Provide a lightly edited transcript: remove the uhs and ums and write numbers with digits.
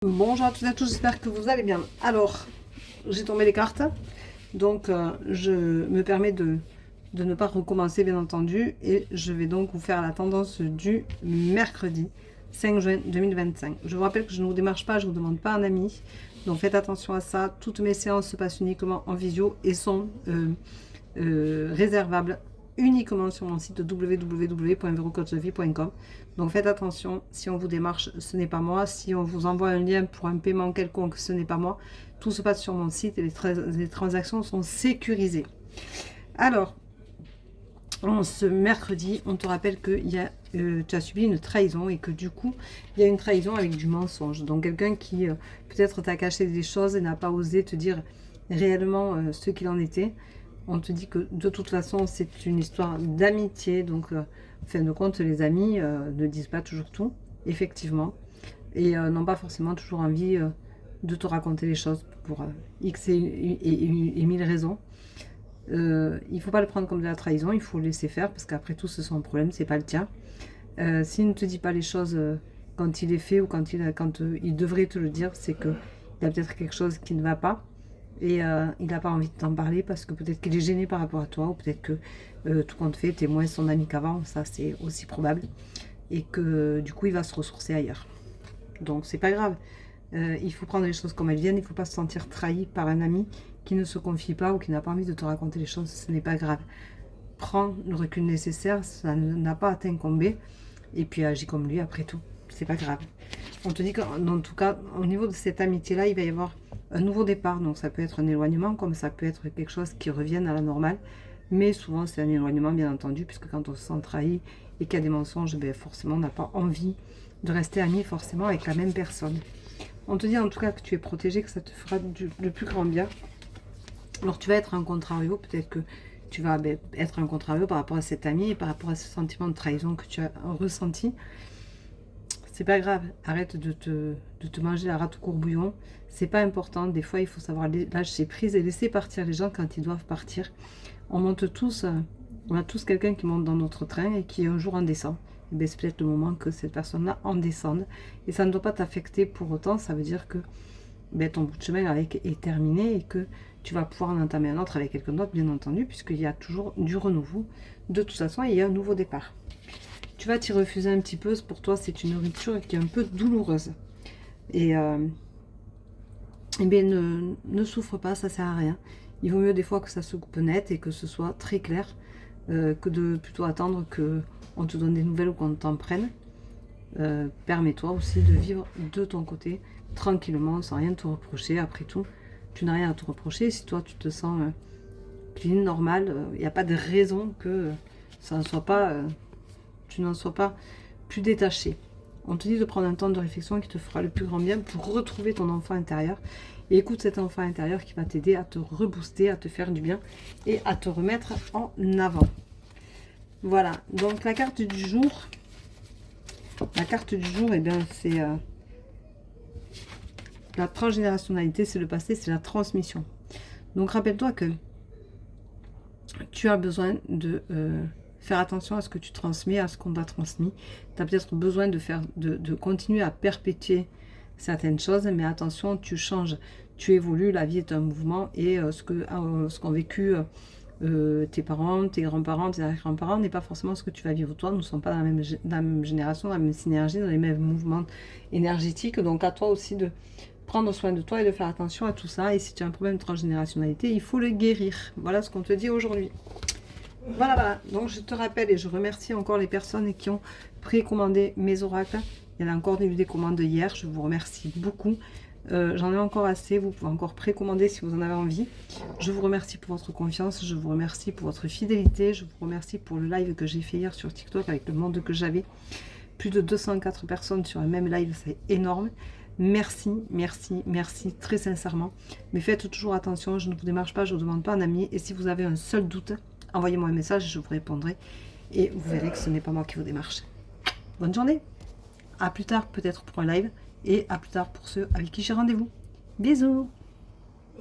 Bonjour à toutes et à tous, j'espère que vous allez bien. Alors, j'ai tombé les cartes, donc je me permets de ne pas recommencer bien entendu, et je vais donc vous faire la tendance du mercredi 5 juin 2025. Je vous rappelle que je ne vous démarche pas, je ne vous demande pas un ami, donc faites attention à ça. Toutes mes séances se passent uniquement en visio et sont réservables uniquement sur mon site www.verocoachevie.com. Donc faites attention, si on vous démarche, ce n'est pas moi. Si on vous envoie un lien pour un paiement quelconque, ce n'est pas moi. Tout se passe sur mon site et les transactions sont sécurisées. Alors, ce mercredi, on te rappelle que tu as subi une trahison et que du coup, il y a une trahison avec du mensonge. Donc quelqu'un qui peut-être t'a caché des choses et n'a pas osé te dire réellement ce qu'il en était. On te dit que de toute façon, c'est une histoire d'amitié. Donc, en fin de compte, les amis ne disent pas toujours tout, effectivement. Et n'ont pas forcément toujours envie de te raconter les choses pour X et mille raisons. Il ne faut pas le prendre comme de la trahison, il faut le laisser faire, parce qu'après tout, c'est son problème, c'est pas le tien. S'il ne te dit pas les choses quand il est fait ou quand il devrait te le dire, c'est qu'il y a peut-être quelque chose qui ne va pas. Et il n'a pas envie de t'en parler parce que peut-être qu'il est gêné par rapport à toi, ou peut-être que tout compte fait, tu es moins son ami qu'avant, ça c'est aussi probable, et que du coup il va se ressourcer ailleurs. Donc c'est pas grave, il faut prendre les choses comme elles viennent, il ne faut pas se sentir trahi par un ami qui ne se confie pas ou qui n'a pas envie de te raconter les choses, ce n'est pas grave. Prends le recul nécessaire, ça n'a pas à t'incomber, et puis agis comme lui après tout, c'est pas grave. On te dit qu'en tout cas, au niveau de cette amitié-là, il va y avoir un nouveau départ. Donc ça peut être un éloignement, comme ça peut être quelque chose qui revienne à la normale. Mais souvent, c'est un éloignement, bien entendu, puisque quand on se sent trahi et qu'il y a des mensonges, ben forcément, on n'a pas envie de rester ami forcément avec la même personne. On te dit en tout cas que tu es protégé, que ça te fera le plus grand bien. Alors tu vas être un contrario, peut-être que tu vas être un contrario par rapport à cet ami et par rapport à ce sentiment de trahison que tu as ressenti. C'est pas grave, arrête de te manger la rate au courbouillon, c'est pas important. Des fois il faut savoir lâcher prise et laisser partir les gens quand ils doivent partir. On monte tous, on a tous quelqu'un qui monte dans notre train et qui un jour en descend. C'est peut-être le moment que cette personne-là en descende, et ça ne doit pas t'affecter pour autant. Ça veut dire que ton bout de chemin est terminé et que tu vas pouvoir en entamer un autre avec quelqu'un d'autre, bien entendu, puisqu'il y a toujours du renouveau de toute façon, et il y a un nouveau départ. Tu vas t'y refuser un petit peu, pour toi c'est une rupture qui est un peu douloureuse. Et ne souffre pas, ça sert à rien. Il vaut mieux des fois que ça se coupe net et que ce soit très clair, que de plutôt attendre qu'on te donne des nouvelles ou qu'on t'en prenne. Permets-toi aussi de vivre de ton côté, tranquillement, sans rien te reprocher. Après tout, tu n'as rien à te reprocher. Si toi tu te sens clean, normal, il n'y a pas de raison que ça ne soit pas... tu n'en sois pas plus détaché. On te dit de prendre un temps de réflexion qui te fera le plus grand bien pour retrouver ton enfant intérieur. Et écoute cet enfant intérieur qui va t'aider à te rebooster, à te faire du bien et à te remettre en avant. Voilà, donc la carte du jour. La carte du jour, eh bien, c'est la transgénérationnalité, c'est le passé, c'est la transmission. Donc rappelle-toi que tu as besoin de... faire attention à ce que tu transmets, à ce qu'on t'a transmis. Tu as peut-être besoin de continuer à perpétuer certaines choses, mais attention, tu changes, tu évolues, la vie est un mouvement, et ce qu'ont vécu tes parents, tes grands-parents, tes arrière-grands-parents n'est pas forcément ce que tu vas vivre toi. Nous ne sommes pas dans la même génération, dans la même synergie, dans les mêmes mouvements énergétiques. Donc à toi aussi de prendre soin de toi et de faire attention à tout ça. Et si tu as un problème de transgénérationnalité, il faut le guérir. Voilà ce qu'on te dit aujourd'hui. Voilà, donc je te rappelle et je remercie encore les personnes qui ont précommandé mes oracles. Il y en a encore eu des commandes hier, je vous remercie beaucoup. J'en ai encore assez, vous pouvez encore précommander si vous en avez envie. Je vous remercie pour votre confiance, je vous remercie pour votre fidélité, je vous remercie pour le live que j'ai fait hier sur TikTok avec le monde que j'avais. Plus de 204 personnes sur un même live, c'est énorme. Merci, merci, merci, très sincèrement. Mais faites toujours attention, je ne vous démarche pas, je ne vous demande pas un ami. Et si vous avez un seul doute, envoyez-moi un message, je vous répondrai. Et vous verrez que ce n'est pas moi qui vous démarche. Bonne journée. À plus tard, peut-être pour un live. Et à plus tard pour ceux avec qui j'ai rendez-vous. Bisous.